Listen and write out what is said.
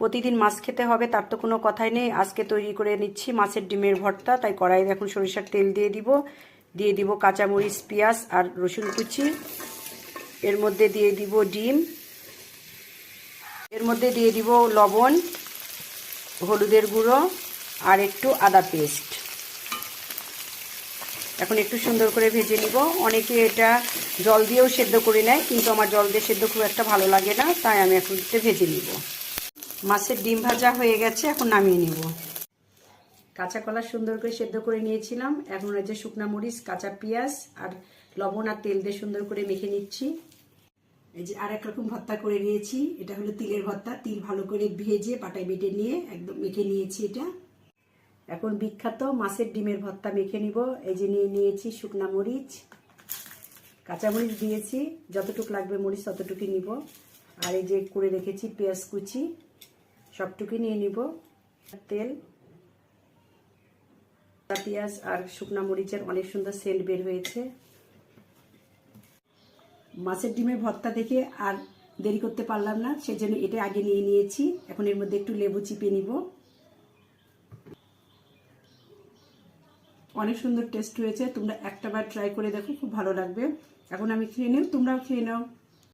প্রতিদিন মাছ খেতে হবে তার তো কোনো কথাই নেই। আজকে তৈরি করে নিচ্ছি মাছের ডিমের ভর্তা। তাই কড়াইয়ে এখন সরিষার তেল দিয়ে দিব কাঁচামরিচ, পেঁয়াজ আর রসুন কুচি। এর মধ্যে দিয়ে দিব ডিম, এর মধ্যে দিয়ে দিব লবণ, হলুদের গুঁড়ো আর একটু আদা পেস্ট। এখন একটু সুন্দর করে ভেজে নিব। অনেকে এটা জল দিয়েও সেদ্ধ করে নেয়, কিন্তু আমার জল দিয়ে সেদ্ধ খুব একটা ভালো লাগে না, তাই আমি এখন ভেজে নিব। মাছের ডিম ভাজা হয়ে গেছে, এখন নামিয়ে নিব। কাঁচা কলা সুন্দর করে সেদ্ধ করে নিয়েছিলাম। এখন এই যে শুকনো মরিচ, কাঁচা পেঁয়াজ আর লবণ আর তেল দিয়ে সুন্দর করে মেখে নিচ্ছি। এই যে আর এক রকম ভর্তা করে নিয়েছি, এটা হলো তিলের ভর্তা। তিল ভালো করে ভেজে পাটায় বেটে নিয়ে একদম মেখে নিয়েছি এটা। এখন বিখ্যাত মাছের ডিমের ভর্তা মেখে নিব। এই যে নিয়েছি শুকনো মরিচ, কাঁচামরিচ দিয়েছি, যতটুকু লাগবে মরিচ ততটুকুই নিব। আর এই যে করে রেখেছি পেঁয়াজ কুচি, সবটুকুই নিয়ে নিব। তেল, পেঁয়াজ আর শুকনো মরিচের অনেক সুন্দর সেন্ট বের হয়েছে। মাছের ডিমের ভর্তা দেখে আর দেরি করতে পারলাম না, সেজন্য এটা আগে নিয়ে নিয়েছি। এখন এর মধ্যে একটু লেবু চিপে নিব। অনেক সুন্দর টেস্ট হয়েছে, তোমরা একটাবার ট্রাই করে দেখো, খুব ভালো লাগবে। এখন আমি খেয়ে নেব, তোমরাও খেয়ে নাও।